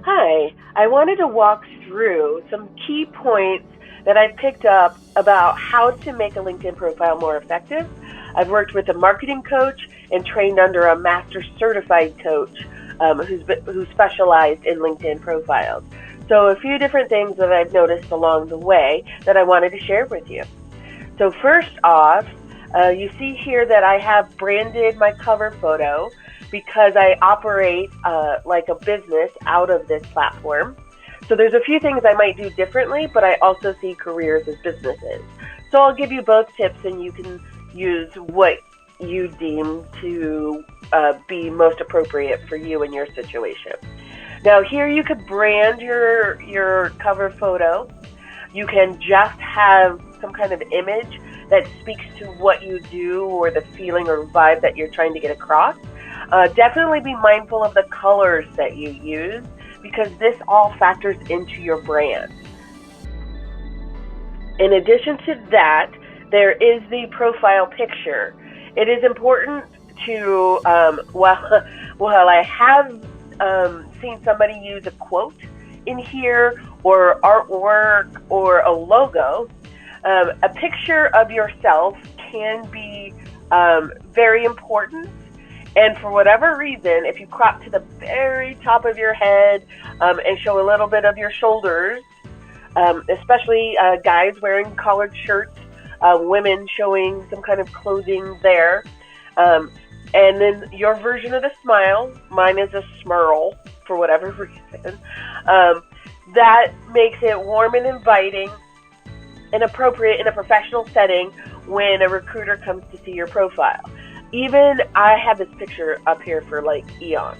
Hi, I wanted to walk through some key points that I've picked up about how to make a LinkedIn profile more effective. I've worked with a marketing coach and trained under a master certified coach who specialized in LinkedIn profiles. So a few different things that I've noticed along the way that I wanted to share with you. So first off, you see here that I have branded my cover photo because I operate like a business out of this platform. So there's a few things I might do differently, but I also see careers as businesses. So I'll give you both tips and you can use what you deem to be most appropriate for you and your situation. Now here you could brand your cover photo. You can just have some kind of image that speaks to what you do or the feeling or vibe that you're trying to get across. Definitely be mindful of the colors that you use because this all factors into your brand. In addition to that, there is the profile picture. It is important to, while I have seen somebody use a quote in here or artwork or a logo, a picture of yourself can be very important. And for whatever reason, if you crop to the very top of your head and show a little bit of your shoulders, especially guys wearing collared shirts, women showing some kind of clothing there, and then your version of the smile, mine is a smurl for whatever reason, that makes it warm and inviting and appropriate in a professional setting when a recruiter comes to see your profile. Even I have this picture up here for like eons,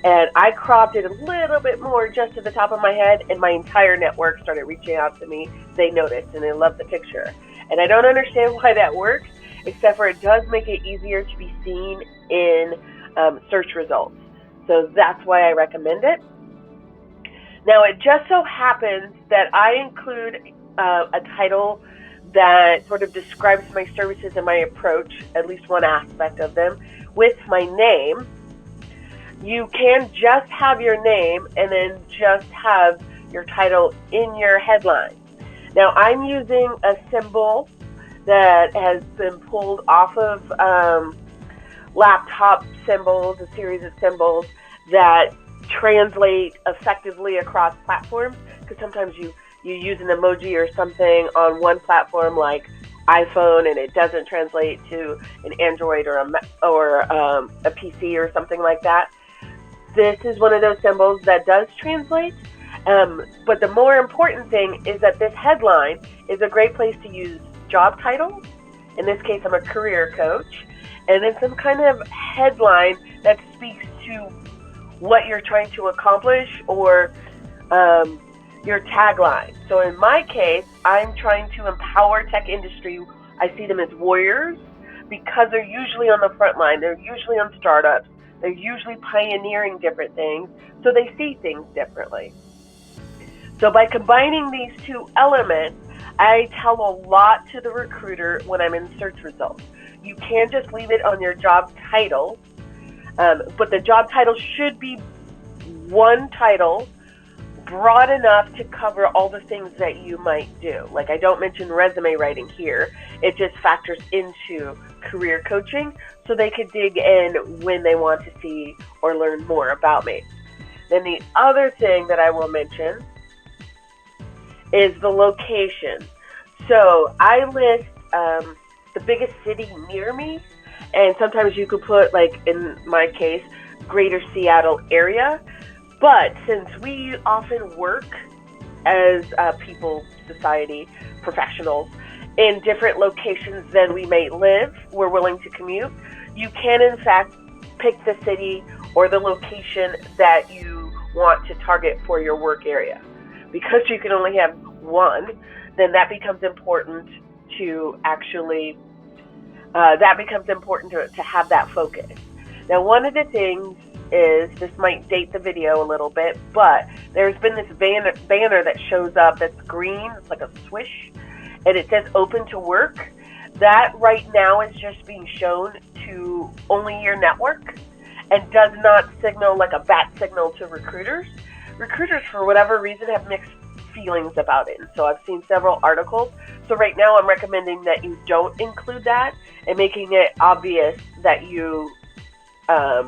and I cropped it a little bit more just to the top of my head, and my entire network started reaching out to me. They noticed and they loved the picture, and I don't understand why that works, except for it does make it easier to be seen in search results. So that's why I recommend it. Now it just so happens that I include a title that sort of describes my services and my approach, at least one aspect of them, with my name. You can just have your name and then just have your title in your headline. Now I'm using a symbol that has been pulled off of laptop symbols, a series of symbols that translate effectively across platforms, because sometimes you use an emoji or something on one platform like iPhone and it doesn't translate to an Android or a PC or something like that. This is one of those symbols that does translate, but the more important thing is that this headline is a great place to use job titles. In this case, I'm a career coach, and then some kind of headline that speaks to what you're trying to accomplish or your tagline. So in my case, I'm trying to empower tech industry. I see them as warriors because they're usually on the front line. They're usually on startups. They're usually pioneering different things, so they see things differently. So by combining these two elements, I tell a lot to the recruiter when I'm in search results. You can't just leave it on your job title, but the job title should be one title broad enough to cover all the things that you might do. Like I don't mention resume writing here. It just factors into career coaching so they could dig in when they want to see or learn more about me. Then the other thing that I will mention is the location. So I list the biggest city near me, and sometimes you could put, like in my case, Greater Seattle area. But since we often work as people, society, professionals in different locations than we may live, we're willing to commute, you can in fact pick the city or the location that you want to target for your work area. Because you can only have one, then that becomes important to actually, to have that focus. Now, one of the things is, this might date the video a little bit, but there's been this banner that shows up that's green, it's like a swish, and it says open to work. That right now is just being shown to only your network and does not signal like a bat signal to recruiters. Recruiters, for whatever reason, have mixed feelings about it. And so I've seen several articles. So right now I'm recommending that you don't include that and making it obvious that you are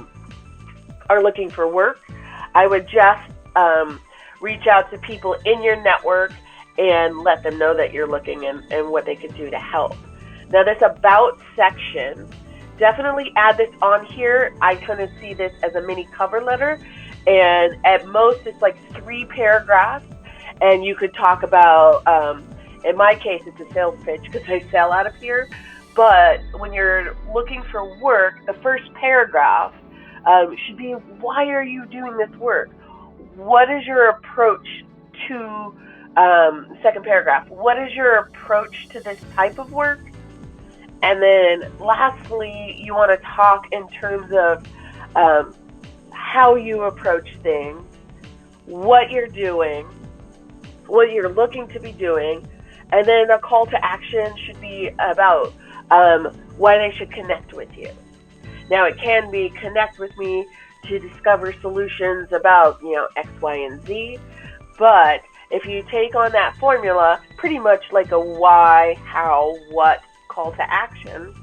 looking for work. I would just reach out to people in your network and let them know that you're looking and what they could do to help. Now, this about section, definitely add this on here. I kind of see this as a mini cover letter, and at most it's like 3 paragraphs, and you could talk about, in my case, it's a sales pitch because I sell out of here, but when you're looking for work, the first paragraph should be, why are you doing this work? What is your approach to, second paragraph, what is your approach to this type of work? And then lastly, you want to talk in terms of how you approach things, what you're doing, what you're looking to be doing, and then a call to action should be about why they should connect with you. Now, it can be connect with me to discover solutions about, X, Y, and Z, but if you take on that formula, pretty much like a why, how, what, call to action,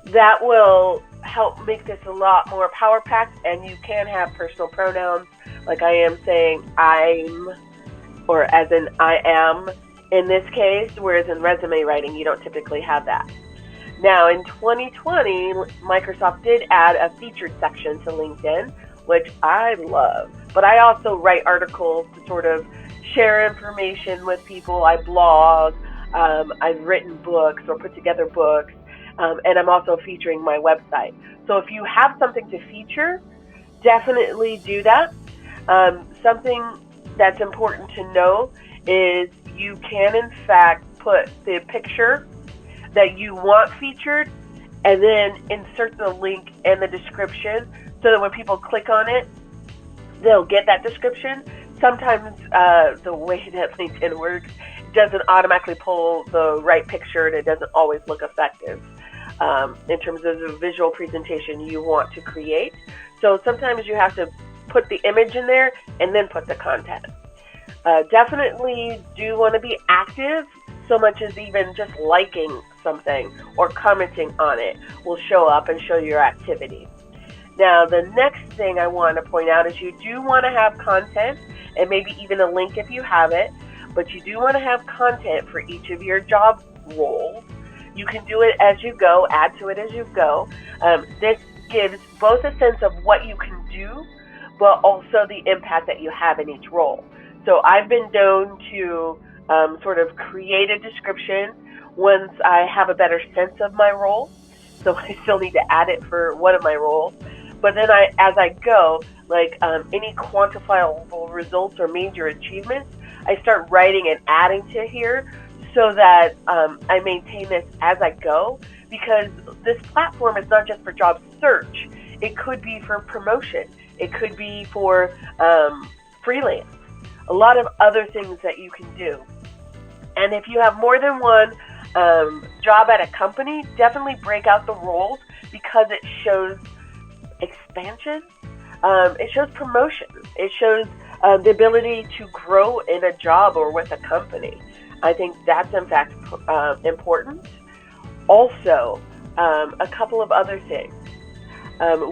that will help make this a lot more power packed, and you can have personal pronouns like I am saying I'm, or as in I am in this case, whereas in resume writing you don't typically have that. Now in 2020, Microsoft did add a featured section to LinkedIn, which I love, but I also write articles to sort of share information with people. I blog, I've written books or put together books, and I'm also featuring my website. So if you have something to feature, definitely do that. Something that's important to know is you can in fact put the picture that you want featured and then insert the link in the description so that when people click on it, they'll get that description. Sometimes the way that LinkedIn works doesn't automatically pull the right picture, and it doesn't always look effective in terms of the visual presentation you want to create. So sometimes you have to put the image in there and then put the content. Definitely do want to be active, so much as even just liking something or commenting on it will show up and show your activity. Now, the next thing I want to point out is you do want to have content, and maybe even a link if you have it, but you do want to have content for each of your job roles. You can do it as you go, add to it as you go. This gives both a sense of what you can do, but also the impact that you have in each role. So I've been known to sort of create a description once I have a better sense of my role. So I still need to add it for one of my roles. But then as I go, like any quantifiable results or major achievements, I start writing and adding to here so that I maintain this as I go, because this platform is not just for job search. It could be for promotion. It could be for freelance. A lot of other things that you can do. And if you have more than one job at a company, definitely break out the roles, because it shows expansion. It shows promotion. It shows the ability to grow in a job or with a company. I think that's in fact important. Also, a couple of other things.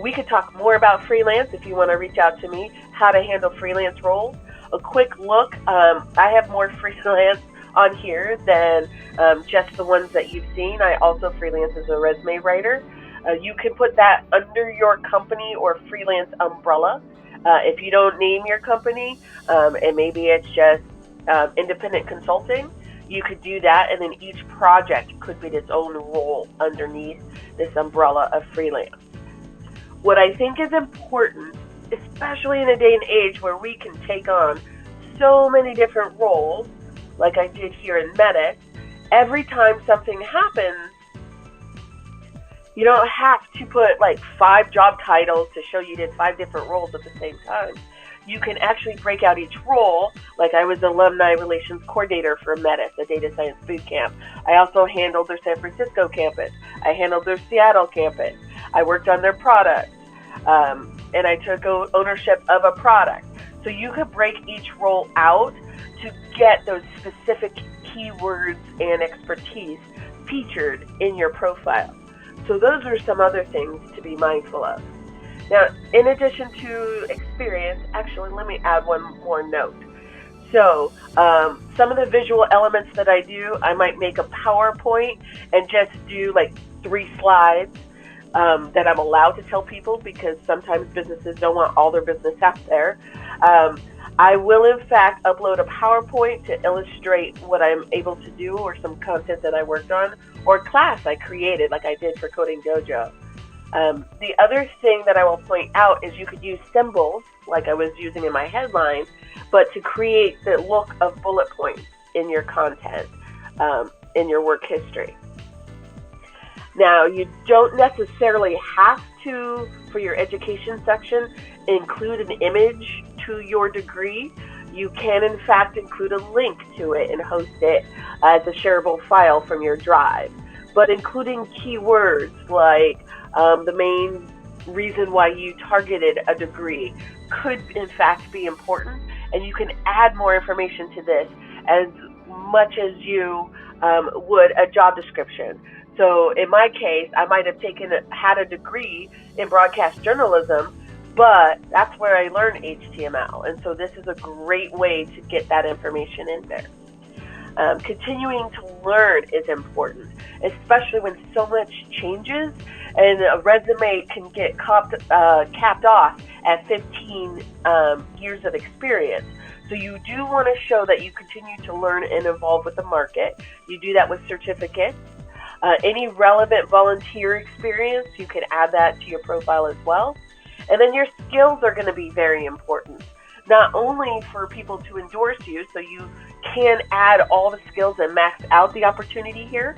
We could talk more about freelance if you want to reach out to me, how to handle freelance roles. A quick look, I have more freelance on here than just the ones that you've seen. I also freelance as a resume writer. You can put that under your company or freelance umbrella. If you don't name your company, and maybe it's just independent consulting, you could do that, and then each project could be its own role underneath this umbrella of freelance. What I think is important, especially in a day and age where we can take on so many different roles, like I did here in Medic, every time something happens, you don't have to put like 5 job titles to show you did 5 different roles at the same time. you can actually break out each role. Like I was alumni relations coordinator for Metis, a data science boot camp. I also handled their San Francisco campus. I handled their Seattle campus. I worked on their product, and I took ownership of a product. So you could break each role out to get those specific keywords and expertise featured in your profile. So those are some other things to be mindful of. Now, in addition to experience, actually, let me add one more note. So some of the visual elements that I do, I might make a PowerPoint and just do like 3 slides that I'm allowed to tell people, because sometimes businesses don't want all their business out there. I will, in fact, upload a PowerPoint to illustrate what I'm able to do, or some content that I worked on, or class I created like I did for Coding Dojo. The other thing that I will point out is you could use symbols like I was using in my headline, but to create the look of bullet points in your content, in your work history. Now, you don't necessarily have to, for your education section, include an image to your degree. You can, in fact, include a link to it and host it as a shareable file from your drive. But including keywords like the main reason why you targeted a degree could, in fact, be important. And you can add more information to this as much as you would a job description. So in my case, I might have had a degree in broadcast journalism, but that's where I learned HTML. And so this is a great way to get that information in there. Continuing to learn is important, especially when so much changes, and a resume can get capped off at 15 years of experience. So you do want to show that you continue to learn and evolve with the market. You do that with certificates. Any relevant volunteer experience, you can add that to your profile as well. And then your skills are going to be very important, not only for people to endorse you, so you can add all the skills and max out the opportunity here,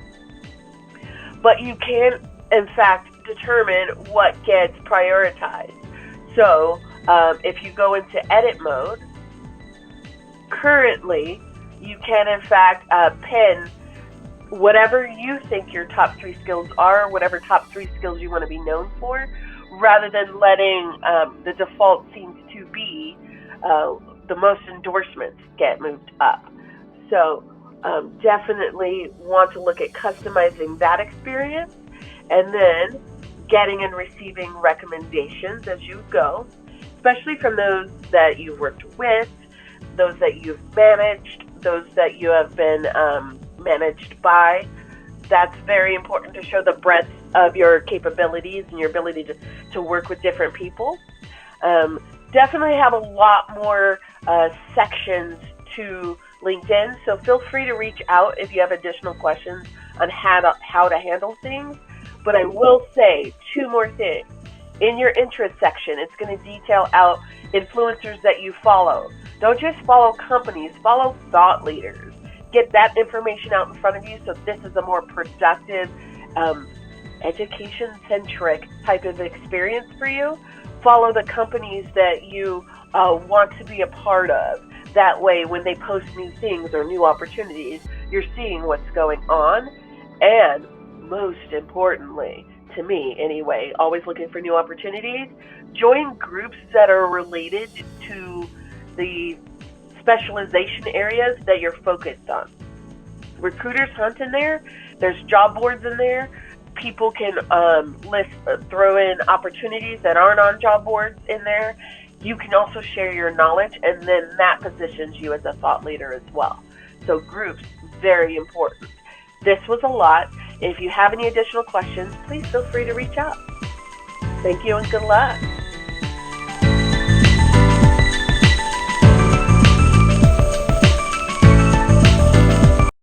but you can, in fact, determine what gets prioritized. So if you go into edit mode, currently you can, in fact, pin whatever you think your top 3 skills are, whatever top 3 skills you want to be known for, rather than letting the default seems to be the most endorsements get moved up. So definitely want to look at customizing that experience, and then getting and receiving recommendations as you go, especially from those that you've worked with, those that you've managed, those that you have been managed by. That's very important to show the breadth of your capabilities and your ability to work with different people. Definitely have a lot more sections to LinkedIn, so feel free to reach out if you have additional questions on how to handle things. But I will say 2 more things. In your interest section, it's going to detail out influencers that you follow. Don't just follow companies, follow thought leaders. Get that information out in front of you, so this is a more productive, education-centric type of experience for you. Follow the companies that you want to be a part of. That way, when they post new things or new opportunities, you're seeing what's going on. And most importantly, to me anyway, always looking for new opportunities, join groups that are related to the specialization areas that you're focused on. Recruiters hunt in there. There's job boards in there. People can throw in opportunities that aren't on job boards in there. You can also share your knowledge, and then that positions you as a thought leader as well. So groups, very important. This was a lot. If you have any additional questions, please feel free to reach out. Thank you and good luck.